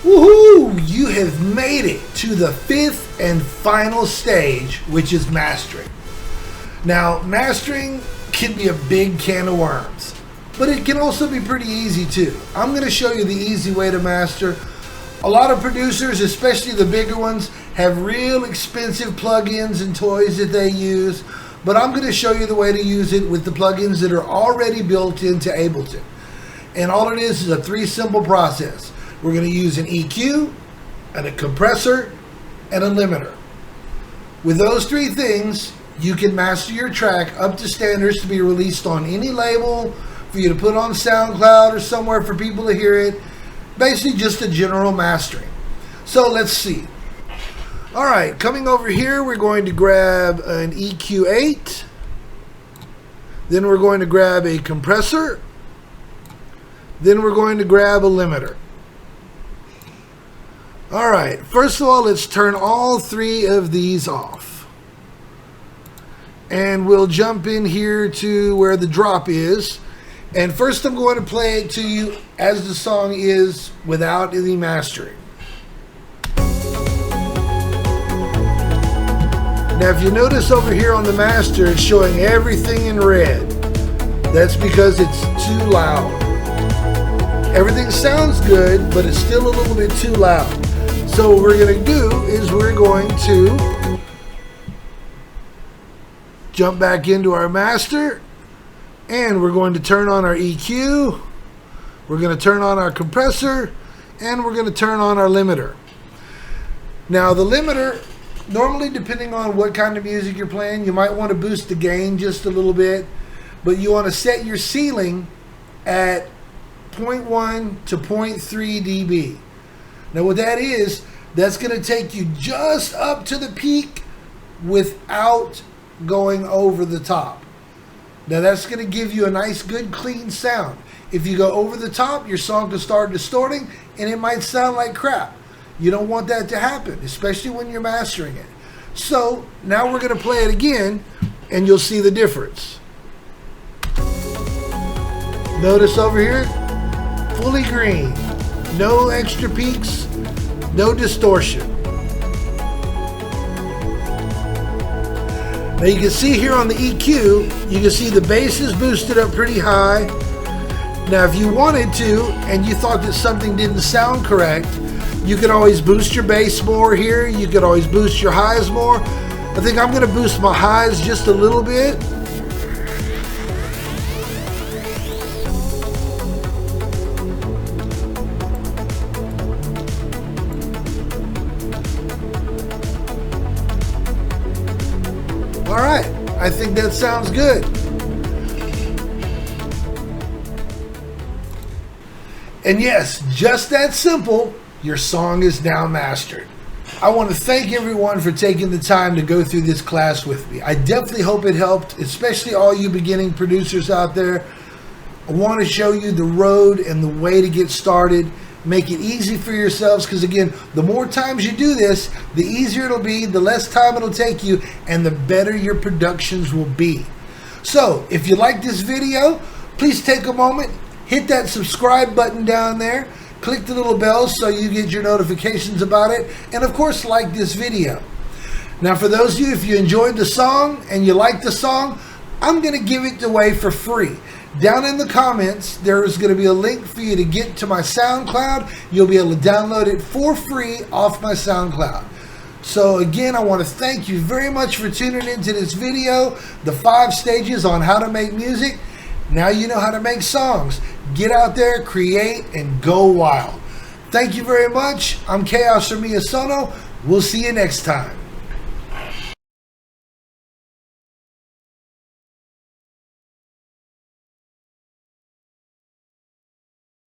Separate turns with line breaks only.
Woohoo! You have made it to the fifth and final stage, which is mastering. Now, mastering can be a big can of worms, but it can also be pretty easy too. I'm going to show you the easy way to master. A lot of producers, especially the bigger ones, have real expensive plugins and toys that they use, but I'm going to show you the way to use it with the plugins that are already built into Ableton. And all it is a 3-symbol process. We're going to use an EQ, and a compressor, and a limiter. With those 3 things, you can master your track up to standards to be released on any label, for you to put on SoundCloud or somewhere for people to hear it. Basically just a general mastering. So let's see. Alright, coming over here, we're going to grab an EQEight. Then we're going to grab a compressor. Then we're going to grab a limiter. Alright, first of all, let's turn all 3 of these off. And we'll jump in here to where the drop is. And first I'm going to play it to you as the song is without any mastering. Now if you notice over here on the master, it's showing everything in red. That's because it's too loud. Everything sounds good, but it's still a little bit too loud. So what we're going to do is we're going to jump back into our master, and we're going to turn on our EQ, we're going to turn on our compressor, and we're going to turn on our limiter. Now the limiter, normally depending on what kind of music you're playing, you might want to boost the gain just a little bit, but you want to set your ceiling at 0.1 to 0.3 dB. Now what that is, that's going to take you just up to the peak without going over the top. Now that's going to give you a nice, good, clean sound. If you go over the top, your song can start distorting and it might sound like crap. You don't want that to happen, especially when you're mastering it. So now we're going to play it again and you'll see the difference. Notice over here, fully green. No extra peaks, no distortion. Now you can see here on the EQ, you can see the bass is boosted up pretty high. Now if you wanted to, and you thought that something didn't sound correct, you could always boost your bass more here. You could always boost your highs more. I think I'm going to boost my highs just a little bit. Alright, I think that sounds good. And yes, just that simple, your song is now mastered. I want to thank everyone for taking the time to go through this class with me. I definitely hope it helped, especially all you beginning producers out there. I want to show you the road and the way to get started. Make it easy for yourselves, because again, the more times you do this, the easier it'll be, the less time it'll take you, and the better your productions will be. So if you like this video, please take a moment, hit that subscribe button down there, click the little bell so you get your notifications about it, and of course like this video. Now for those of you, if you enjoyed the song and you like the song, I'm going to give it away for free. Down in the comments, there is going to be a link for you to get to my SoundCloud. You'll be able to download it for free off my SoundCloud. So again, I want to thank you very much for tuning into this video, the 5 stages on how to make music. Now you know how to make songs. Get out there, create, and go wild. Thank you very much. I'm Chaos from MiaSono. We'll see you next time.